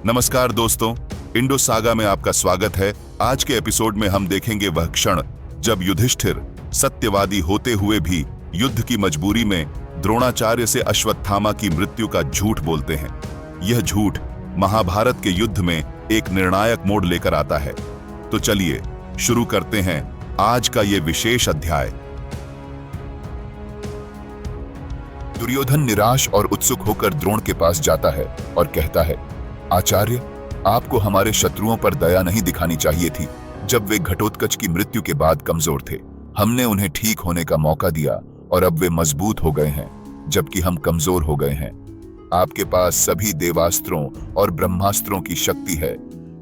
नमस्कार दोस्तों, Indo saga में आपका स्वागत है। आज के एपिसोड में हम देखेंगे वह क्षण जब युधिष्ठिर सत्यवादी होते हुए भी युद्ध की मजबूरी में द्रोणाचार्य से अश्वत्थामा की मृत्यु का झूठ बोलते हैं। यह झूठ महाभारत के युद्ध में एक निर्णायक मोड़ लेकर आता है। तो चलिए शुरू करते हैं आज का ये विशेष अध्याय। दुर्योधन निराश और उत्सुक होकर द्रोण के पास जाता है और कहता है, आचार्य, आपको हमारे शत्रुओं पर दया नहीं दिखानी चाहिए थी। जब वे घटोत्कच की मृत्यु के बाद कमजोर थे, हमने उन्हें ठीक होने का मौका दिया और अब वे मजबूत हो गए हैं, जबकि हम कमजोर हो गए हैं। आपके पास सभी देवास्त्रों और ब्रह्मास्त्रों की शक्ति है।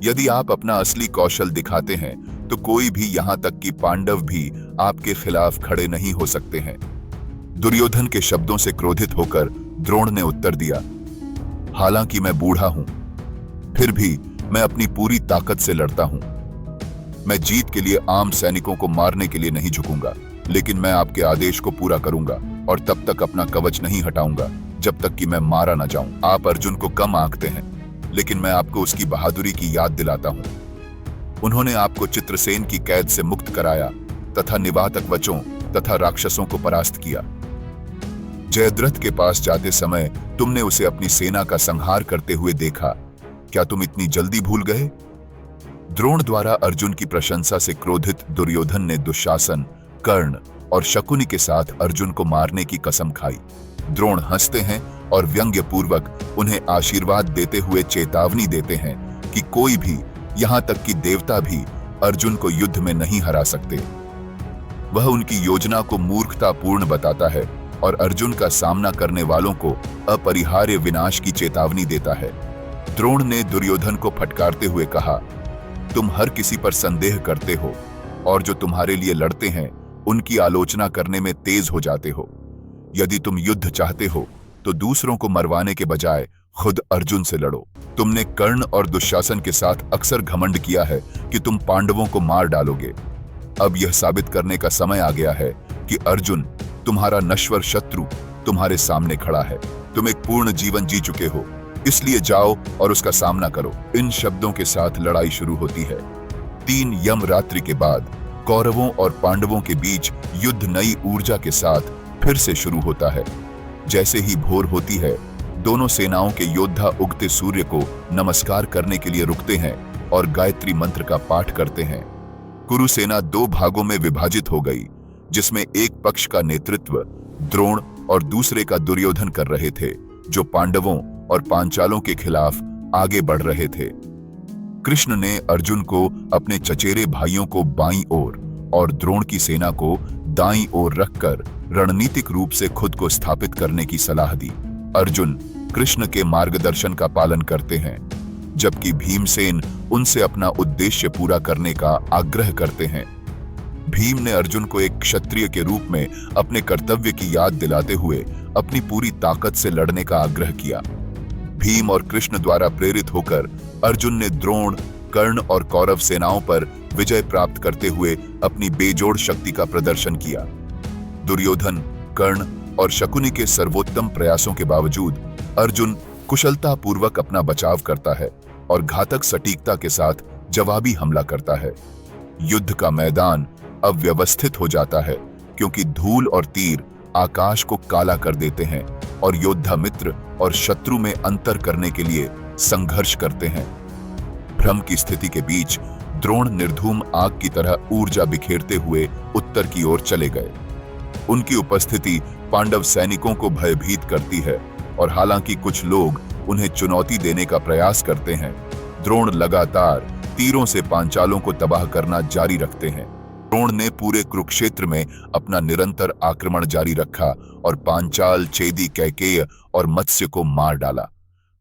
यदि आप अपना असली कौशल दिखाते हैं तो कोई भी, यहां तक कि पांडव भी, आपके खिलाफ खड़े नहीं हो सकते हैं। दुर्योधन के शब्दों से क्रोधित होकर द्रोण ने उत्तर दिया, हालांकि मैं बूढ़ा हूं, फिर भी मैं अपनी पूरी ताकत से लड़ता हूं। मैं जीत के लिए आम सैनिकों को मारने के लिए नहीं झुकूंगा, लेकिन मैं आपके आदेश को पूरा करूंगा और तब तक अपना कवच नहीं हटाऊंगा जब तक कि मैं मारा ना जाऊं। आप अर्जुन को कम आंकते हैं, लेकिन मैं आपको उसकी बहादुरी की याद दिलाता हूं। उन्होंने आपको चित्रसेन की कैद से मुक्त कराया तथा निवातक वचों तथा राक्षसों को परास्त किया। जयद्रथ के पास जाते समय तुमने उसे अपनी सेना का संहार करते हुए देखा। क्या तुम इतनी जल्दी भूल गए? द्रोण द्वारा अर्जुन की प्रशंसा से क्रोधित दुर्योधन ने दुशासन, कर्ण और शकुनि के साथ अर्जुन को मारने की कसम खाई। द्रोण हंसते हैं और व्यंग्यपूर्वक उन्हें आशीर्वाद देते हुए चेतावनी देते हैं कि कोई भी, यहां तक कि देवता भी, अर्जुन को युद्ध में नहीं हरा सकते। वह उनकी योजना को मूर्खतापूर्ण बताता है और अर्जुन का सामना करने वालों को अपरिहार्य विनाश की चेतावनी देता है। द्रोण ने दुर्योधन को फटकारते हुए कहा, तुम हर किसी पर संदेह करते हो और जो तुम्हारे लिए लड़ते हैं उनकी आलोचना करने में तेज हो जाते हो। यदि तुम युद्ध चाहते हो तो दूसरों को मरवाने के बजाय खुद अर्जुन से लड़ो। तुमने कर्ण और दुशासन के साथ अक्सर घमंड किया है कि तुम पांडवों को मार डालोगे। अब यह साबित करने का समय आ गया है कि अर्जुन, तुम्हारा नश्वर शत्रु, तुम्हारे सामने खड़ा है। तुम एक पूर्ण जीवन जी चुके हो, इसलिए जाओ और उसका सामना करो। इन शब्दों के साथ लड़ाई शुरू होती है। 3 यम रात्रि के बाद कौरवों और पांडवों के बीच युद्ध नई ऊर्जा के साथ फिर से शुरू होता है। जैसे ही भोर होती है, दोनों सेनाओं के योद्धा उगते सूर्य को नमस्कार करने के लिए रुकते हैं और गायत्री मंत्र का पाठ करते हैं। कुरु सेना 2 भागों में विभाजित हो गई, जिसमें एक पक्ष का नेतृत्व द्रोण और दूसरे का दुर्योधन कर रहे थे, जो पांडवों और पांचालों के खिलाफ आगे बढ़ रहे थे। कृष्ण ने अर्जुन को अपने चचेरे भाइयों को बाईं ओर और द्रोण की सेना को दाईं ओर रखकर रणनीतिक रूप से खुद को स्थापित करने की सलाह दी। अर्जुन कृष्ण के मार्गदर्शन का पालन करते हैं, जबकि भीमसेन उनसे अपना उद्देश्य पूरा करने का आग्रह करते हैं। भीम ने अर्जुन को एक क्षत्रिय के रूप में अपने कर्तव्य की याद दिलाते हुए अपनी पूरी ताकत से लड़ने का आग्रह किया। भीम और कृष्ण द्वारा प्रेरित होकर अर्जुन ने द्रोण, कर्ण और कौरव सेनाओं पर विजय प्राप्त करते हुए अपनी बेजोड़ शक्ति का प्रदर्शन किया। दुर्योधन, कर्ण और शकुनि के सर्वोत्तम प्रयासों के बावजूद अर्जुन कुशलतापूर्वक अपना बचाव करता है और घातक सटीकता के साथ जवाबी हमला करता है। युद्ध का मैदान अब व्यवस्थित हो जाता है, क्योंकि धूल और तीर आकाश को काला कर देते हैं और योद्धा मित्र और शत्रु में अंतर करने के लिए संघर्ष करते हैं। भ्रम की स्थिति के बीच द्रोण निर्धूम आग की तरह ऊर्जा बिखेरते हुए उत्तर की ओर चले गए। उनकी उपस्थिति पांडव सैनिकों को भयभीत करती है और हालांकि कुछ लोग उन्हें चुनौती देने का प्रयास करते हैं, द्रोण लगातार तीरों से पांचालों को तबाह करना जारी रखते हैं। द्रोण ने पूरे कुरुक्षेत्र में अपना निरंतर आक्रमण जारी रखा और पांचाल, चेदी, कैकेय और मत्स्य को मार डाला।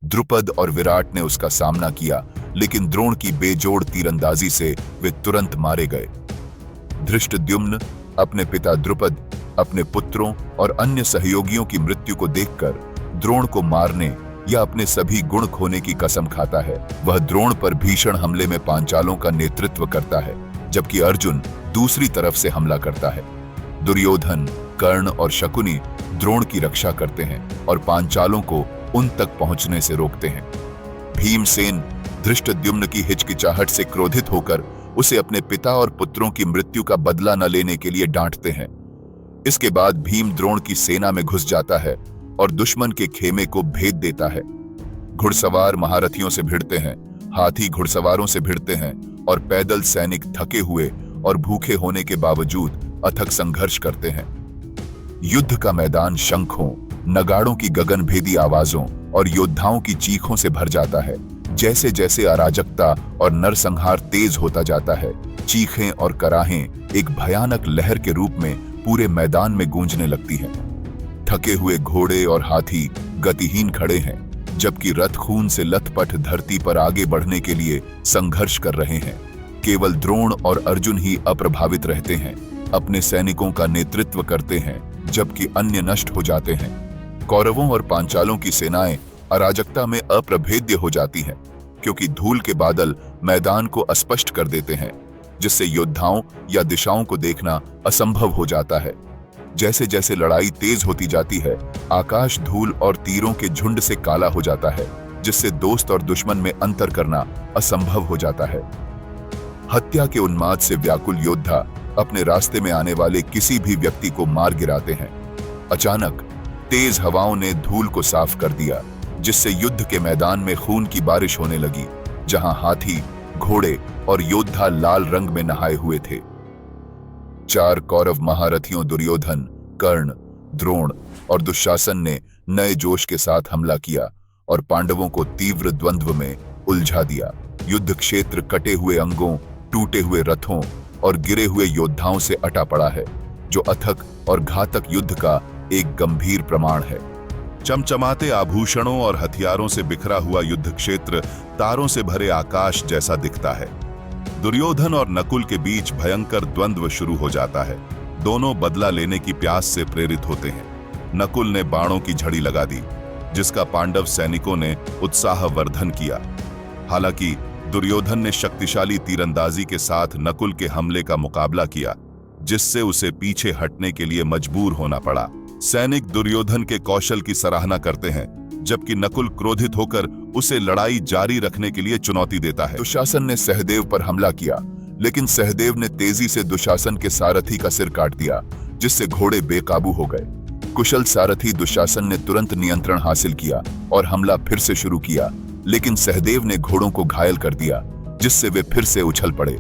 द्रुपद और विराट ने उसका सामना किया, लेकिन द्रोण की बेजोड़ तीरंदाजी से वे तुरंत मारे गए। धृष्टद्युम्न अपने पिता द्रुपद, अपने पुत्रों और अन्य सहयोगियों की मृत्यु को देखकर द्रोण को मारने या अपने सभी गुण खोने की कसम खाता है। वह द्रोण पर भीषण हमले में पांचालों का नेतृत्व करता है, जबकि अर्जुन दूसरी तरफ से हमला करता है। दुर्योधन, कर्ण और शकुनि द्रोण की रक्षा करते हैं और पांचालों को उन तक पहुंचने से रोकते हैं। भीमसेन धृष्टद्युम्न की हिचकिचाहट से क्रोधित होकर उसे अपने पिता और पुत्रों की मृत्यु का बदला न लेने के लिए डांटते हैं। इसके बाद भीम द्रोण की सेना में घुस जाता है और दुश्मन के खेमे को भेद देता है। घुड़सवार महारथियों से भिड़ते हैं, हाथी घुड़सवारों से भिड़ते हैं और पैदल सैनिक थके हुए और भूखे होने के बावजूद अथक संघर्ष करते हैं। युद्ध का मैदान शंखों, नगाड़ों की गगनभेदी आवाजों और योद्धाओं की चीखों से भर जाता है। जैसे जैसे अराजकता और नरसंहार तेज होता जाता है, चीखें और कराहें एक भयानक लहर के रूप में पूरे मैदान में गूंजने लगती हैं। थके हुए घोड़े और हाथी गतिहीन खड़े हैं, जबकि रथ खून से लथपथ धरती पर आगे बढ़ने के लिए संघर्ष कर रहे हैं। केवल द्रोण और अर्जुन ही अप्रभावित रहते हैं, अपने सैनिकों का नेतृत्व करते हैं, जबकि अन्य नष्ट हो जाते हैं। कौरवों और पांचालों की सेनाएं अराजकता में अप्रभेद्य हो जाती हैं, क्योंकि धूल के बादल मैदान को अस्पष्ट कर देते हैं, जिससे योद्धाओं या दिशाओं को देखना असंभव हो जाता है। जैसे जैसे लड़ाई तेज होती जाती है, आकाश धूल और तीरों के झुंड से काला हो जाता है, जिससे दोस्त और दुश्मन में अंतर करना असंभव हो जाता है। हत्या के उन्माद से व्याकुल योद्धा अपने रास्ते में आने वाले किसी भी व्यक्ति को मार गिराते हैं। अचानक तेज हवाओं ने धूल को साफ कर दिया, जिससे युद्ध के मैदान में खून की बारिश होने लगी, जहां हाथी, घोड़े और योद्धा लाल रंग में नहाए हुए थे। 4 कौरव महारथियों दुर्योधन, कर्ण, द्रोण और दुशासन ने नए जोश के साथ हमला किया और पांडवों को तीव्र द्वंद्व में उलझा दिया। युद्ध क्षेत्र कटे हुए अंगों, टूटे हुए रथों और गिरे हुए योद्धाओं से अटा पड़ा है, जो अथक और घातक युद्ध का एक गंभीर प्रमाण है। चमचमाते आभूषणों और हथियारों से बिखरा हुआ युद्ध क्षेत्र तारों से भरे आकाश जैसा दिखता है। दुर्योधन और नकुल के बीच भयंकर द्वंद्व शुरू हो जाता है। दोनों बदला लेने की प्यास से प्रेरित होते हैं। नकुल ने बाणों की झड़ी लगा दी, जिसका पांडव सैनिकों ने उत्साहवर्धन किया। हालांकि दुर्योधन ने शक्तिशाली तीरंदाजी के साथ नकुल के हमले का मुकाबला किया, जिससे उसे पीछे हटने के लिए मजबूर होना पड़ा। सैनिक दुर्योधन के कौशल की सराहना करते हैं, जबकि नकुल क्रोधित होकर उसे लड़ाई जारी रखने के लिए चुनौती देता है। दुशासन ने सहदेव पर हमला किया, लेकिन सहदेव ने तेजी से दुशासन के सारथी का सिर काट दिया, जिससे घोड़े बेकाबू हो गए। कुशल सारथी दुशासन ने तुरंत नियंत्रण हासिल किया और हमला फिर से शुरू किया, लेकिन सहदेव ने घोड़ों को घायल कर दिया, जिससे वे फिर से उछल पड़े।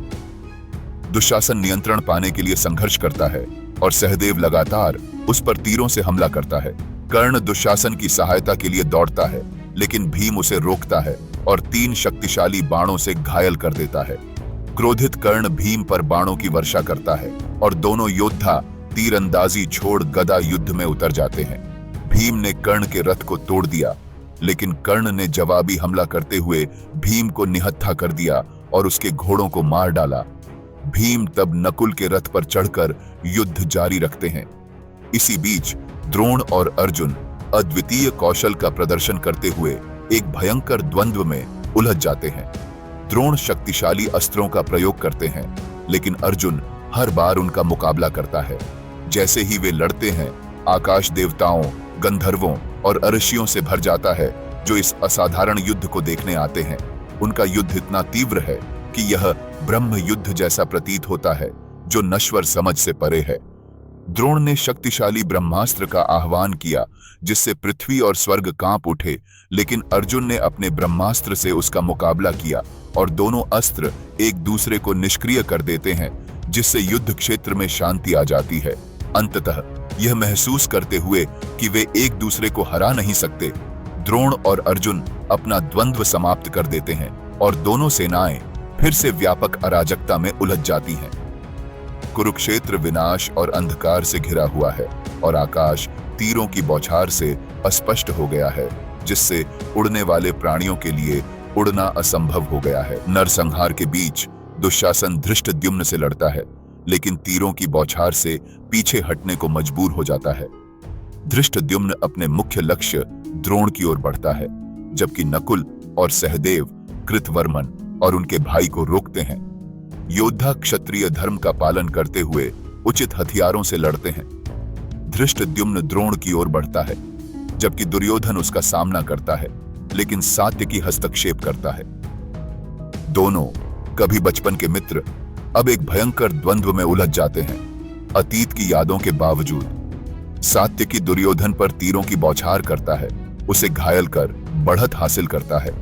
दुशासन नियंत्रण पाने के लिए संघर्ष करता है और सहदेव लगातार उस पर तीरों से हमला करता है। कर्ण दुशासन की सहायता के लिए दौड़ता है, लेकिन भीम उसे रोकता है और 3 शक्तिशाली बाणों से घायल कर देता है। क्रोधित कर्ण भीम पर बाणों की वर्षा करता है और दोनों योद्धा तीरंदाजी छोड़ गदा युद्ध में उतर जाते हैं। भीम ने कर्ण के रथ को तोड़ दिया, लेकिन कर्ण ने जवाबी हमला करते हुए भीम को निहत्था कर दिया और उसके घोड़ों को मार डाला। भीम तब नकुल के रथ पर चढ़कर युद्ध जारी रखते हैं। इसी बीच द्रोण और अर्जुन अद्वितीय कौशल का प्रदर्शन करते हुए एक भयंकर द्वंद्व में उलझ जाते हैं। द्रोण शक्तिशाली अस्त्रों का प्रयोग करते हैं, लेकिन अर्जुन हर बार उनका मुकाबला करता है। जैसे ही वे लड़ते हैं, आकाश देवताओं, गंधर्वों और अर्षियों से भर जाता है, जो इस असाधारण युद्ध को देखने आते हैं। उनका युद्ध इतना तीव्र है कि यह ब्रह्म युद्ध जैसा प्रतीत होता है, जो नश्वर समझ से परे है। द्रोण ने शक्तिशाली ब्रह्मास्त्र का आह्वान किया, जिससे पृथ्वी और स्वर्ग कांप उठे, लेकिन अर्जुन ने अपने ब्रह्मास्त्र से उसका मुकाबला किया और दोनों अस्त्र एक दूसरे को निष्क्रिय कर देते हैं, जिससे युद्ध क्षेत्र में शांति आ जाती है। अंततः यह महसूस करते हुए कि वे एक दूसरे को हरा नहीं सकते, द्रोण और अर्जुन अपना द्वंद्व समाप्त कर देते हैं और दोनों सेनाएं फिर से व्यापक अराजकता में उलझ जाती हैं। कुरुक्षेत्र विनाश और अंधकार से घिरा हुआ है और आकाश तीरों की बौछार से अस्पष्ट हो गया है, जिससे उड़ने वाले प्राणियों के लिए उड़ना असंभव हो गया है। नरसंहार के बीच दुशासन धृष्टद्युम्न से लड़ता है, लेकिन तीरों की बौछार से पीछे हटने को मजबूर हो जाता है। धृष्टद्युम्न अपने मुख्य लक्ष्य द्रोण की ओर बढ़ता है, जबकि नकुल और सहदेव कृतवर्मन और उनके भाई को रोकते हैं। योद्धा क्षत्रिय धर्म का पालन करते हुए उचित हथियारों से लड़ते हैं। धृष्टद्युम्न द्रोण की ओर बढ़ता है, जबकि दुर्योधन उसका सामना करता है। लेकिन सात्यकी हस्तक्षेप करता है। दोनों, कभी बचपन के मित्र, अब एक भयंकर द्वंद्व में उलझ जाते हैं। अतीत की यादों के बावजूद सात्यकी दुर्योधन पर तीरों की बौछार करता है, उसे घायल कर बढ़त हासिल करता है।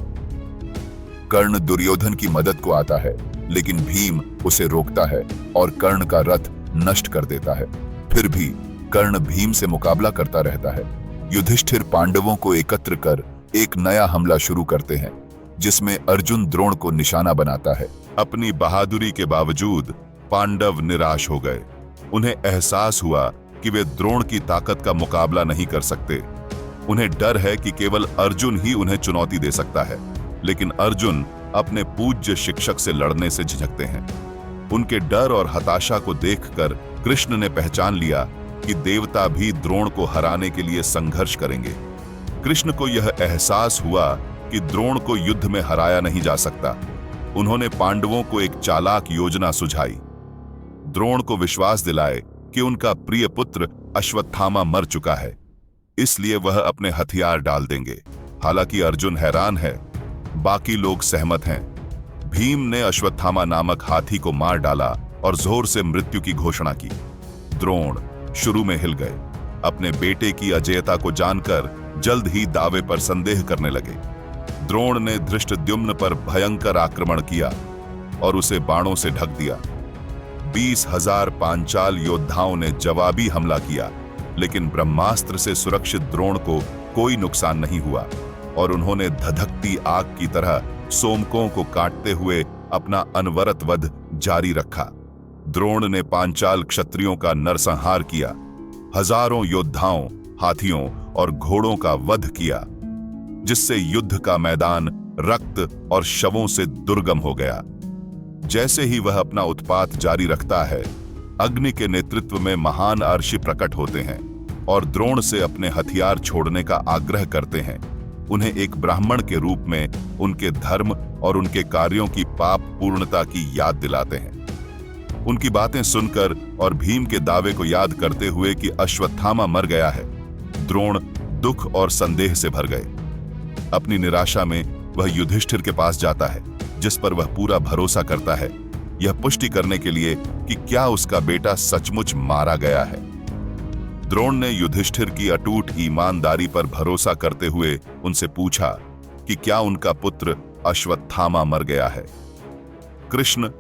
कर्ण दुर्योधन की मदद को आता है, लेकिन भीम उसे रोकता है और कर्ण का रथ नष्ट कर देता है। फिर भी कर्ण भीम से मुकाबला करता रहता है। युधिष्ठिर पांडवों को एकत्र कर एक नया हमला शुरू करते हैं, जिसमें अर्जुन द्रोण को निशाना बनाता है। अपनी बहादुरी के बावजूद पांडव निराश हो गए। उन्हें एहसास हुआ कि वे द्रोण की ताकत का मुकाबला नहीं कर सकते। उन्हें डर है कि केवल अर्जुन ही उन्हें चुनौती दे सकता है, लेकिन अर्जुन अपने पूज्य शिक्षक से लड़ने से झिझकते हैं। उनके डर और हताशा को देखकर कृष्ण ने पहचान लिया कि देवता भी द्रोण को हराने के लिए संघर्ष करेंगे। कृष्ण को यह एहसास हुआ कि द्रोण को युद्ध में हराया नहीं जा सकता। उन्होंने पांडवों को एक चालाक योजना सुझाई। द्रोण को विश्वास दिलाए कि उनका प्रिय पुत्र अश्वत्थामा मर चुका है, इसलिए वह अपने हथियार डाल देंगे। हालांकि अर्जुन हैरान है, बाकी लोग सहमत हैं। भीम ने अश्वत्थामा नामक हाथी को मार डाला और जोर से मृत्यु की घोषणा की। द्रोण शुरू में हिल गए। अपने बेटे की अजेयता को जानकर जल्द ही दावे पर संदेह करने लगे। द्रोण ने धृष्टद्युम्न पर भयंकर आक्रमण किया और उसे बाणों से ढक दिया। 20,000 पांचाल योद्धाओं ने जवाबी हमला किया, लेकिन ब्रह्मास्त्र से सुरक्षित द्रोण को कोई नुकसान नहीं हुआ और उन्होंने धधकती आग की तरह सोमकों को काटते हुए अपना अनवरत वध जारी रखा। द्रोण ने पांचाल क्षत्रियों का नरसंहार किया, हजारों योद्धाओं, हाथियों और घोड़ों का वध किया, जिससे युद्ध का मैदान रक्त और शवों से दुर्गम हो गया। जैसे ही वह अपना उत्पात जारी रखता है, अग्नि के नेतृत्व में महान अर्षि प्रकट होते हैं और द्रोण से अपने हथियार छोड़ने का आग्रह करते हैं। उन्हें एक ब्राह्मण के रूप में उनके धर्म और उनके कार्यों की पाप पूर्णता की याद दिलाते हैं। उनकी बातें सुनकर और भीम के दावे को याद करते हुए कि अश्वत्थामा मर गया है, द्रोण दुख और संदेह से भर गए। अपनी निराशा में वह युधिष्ठिर के पास जाता है, जिस पर वह पूरा भरोसा करता है, यह पुष्टि करने के लिए कि क्या उसका बेटा सचमुच मारा गया है। द्रोण ने युधिष्ठिर की अटूट ईमानदारी पर भरोसा करते हुए उनसे पूछा कि क्या उनका पुत्र अश्वत्थामा मर गया है। कृष्ण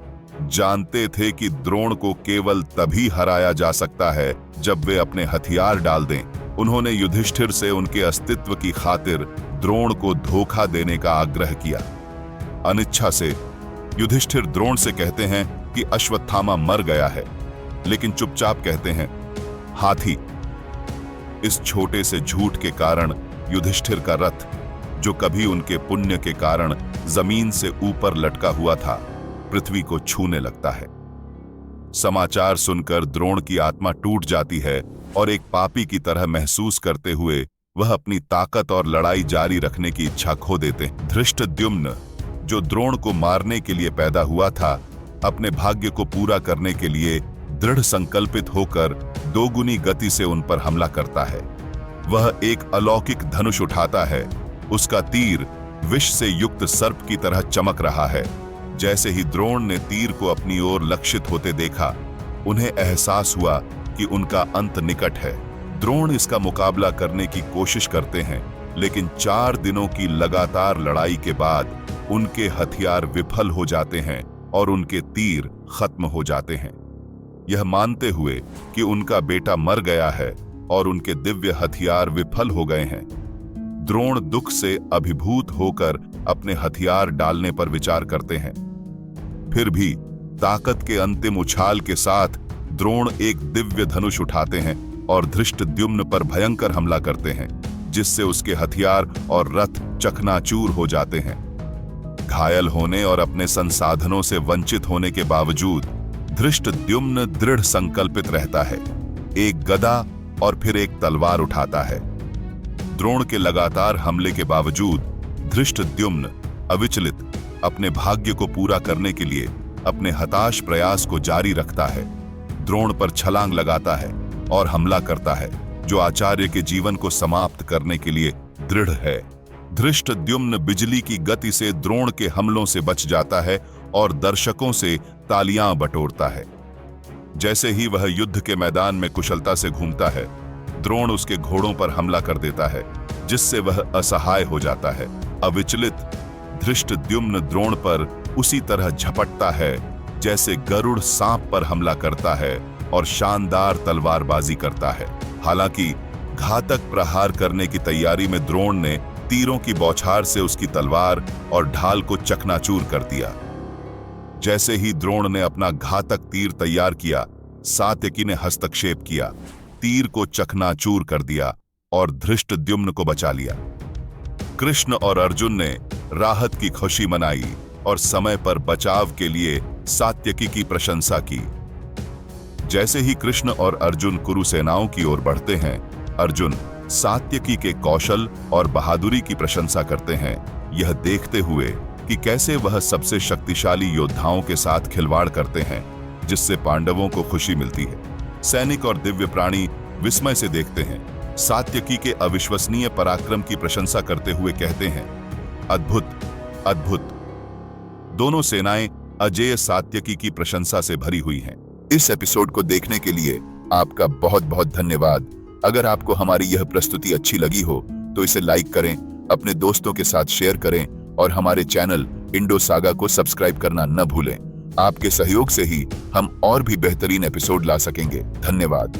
जानते थे कि द्रोण को केवल तभी हराया जा सकता है जब वे अपने हथियार डाल दें। उन्होंने युधिष्ठिर से उनके अस्तित्व की खातिर द्रोण को धोखा देने का आग्रह किया। अनिच्छा से युधिष्ठिर द्रोण से कहते हैं कि अश्वत्थामा मर गया है, लेकिन चुपचाप कहते हैं हाथी। इस छोटे से झूठ के कारण युधिष्ठिर का रथ, जो कभी उनके पुण्य के कारण जमीन से ऊपर लटका हुआ था, पृथ्वी को छूने लगता है। समाचार सुनकर द्रोण की आत्मा टूट जाती है और एक पापी की तरह महसूस करते हुए वह अपनी ताकत और लड़ाई जारी रखने की इच्छा खो देते हैं। धृष्टद्युम्न, जो द्रोण को मारने के लिए पैदा हुआ था, अपने भाग्य को पूरा करने के लिए दृढ़ संकल्पित होकर दोगुनी गति से उन पर हमला करता है। वह एक अलौकिक धनुष उठाता है। उसका तीर विष से युक्त सर्प की तरह चमक रहा है। जैसे ही द्रोण ने तीर को अपनी ओर लक्षित होते देखा, उन्हें एहसास हुआ कि उनका अंत निकट है। द्रोण इसका मुकाबला करने की कोशिश करते हैं, लेकिन 4 दिनों की लगातार लड़ाई के बाद उनके हथियार विफल हो जाते हैं और उनके तीर खत्म हो जाते हैं। यह मानते हुए कि उनका बेटा मर गया है और उनके दिव्य हथियार विफल हो गए हैं, द्रोण दुख से अभिभूत होकर अपने हथियार डालने पर विचार करते हैं। फिर भी ताकत के अंतिम उछाल के साथ द्रोण एक दिव्य धनुष उठाते हैं और धृष्टद्युम्न पर भयंकर हमला करते हैं, जिससे उसके हथियार और रथ चकनाचूर हो जाते हैं। घायल होने और अपने संसाधनों से वंचित होने के बावजूद धृष्टद्युम्न दृढ़ संकल्पित रहता है। एक गदा और फिर एक तलवार उठाता है। द्रोण के लगातार हमले के बावजूद धृष्टद्युम्न अविचलित अपने भाग्य को पूरा करने के लिए अपने हताश प्रयास को जारी रखता है। द्रोण पर छलांग लगाता है और हमला करता है, जो आचार्य के जीवन को समाप्त करने के लिए दृढ़ है। धृष्टद्युम्न बिजली की गति से द्रोण के हमलों से बच जाता है और दर्शकों से तालियां बटोरता है। जैसे ही वह युद्ध के मैदान में कुशलता से घूमता है, द्रोण उसके घोड़ों पर हमला कर देता है, जिससे वह असहाय हो जाता है। अविचलित धृष्टद्युम्न द्रोण पर उसी तरह झपटता है जैसे गरुड़ सांप पर हमला करता है और शानदार तलवारबाजी करता है। हालांकि घातक प्रहार करने की तैयारी में द्रोण ने तीरों की बौछार से उसकी तलवार और ढाल को चकनाचूर कर दिया। जैसे ही द्रोण ने अपना घातक तीर तैयार किया, सात्यकी ने हस्तक्षेप किया, तीर को चकनाचूर कर दिया और धृष्टद्युम्न को बचा लिया। कृष्ण और अर्जुन ने राहत की खुशी मनाई और समय पर बचाव के लिए सात्यकी की प्रशंसा की। जैसे ही कृष्ण और अर्जुन कुरु सेनाओं की ओर बढ़ते हैं, अर्जुन सात्यकी के कौशल और बहादुरी की प्रशंसा करते हैं, यह देखते हुए कि कैसे वह सबसे शक्तिशाली योद्धाओं के साथ खिलवाड़ करते हैं, जिससे पांडवों को खुशी मिलती है। सैनिक और दिव्य प्राणी विस्मय से देखते हैं। सात्यकी के अविश्वसनीय पराक्रम की प्रशंसा करते हुए कहते हैं, अद्भुत, अद्भुत। दोनों सेनाएं अजेय सात्यकी की प्रशंसा से भरी हुई हैं। इस एपिसोड को देखने के लिए आपका बहुत बहुत धन्यवाद। अगर आपको हमारी यह प्रस्तुति अच्छी लगी हो तो इसे लाइक करें, अपने दोस्तों के साथ शेयर करें और हमारे चैनल इंडो सागा को सब्सक्राइब करना न भूलें। आपके सहयोग से ही हम और भी बेहतरीन एपिसोड ला सकेंगे। धन्यवाद।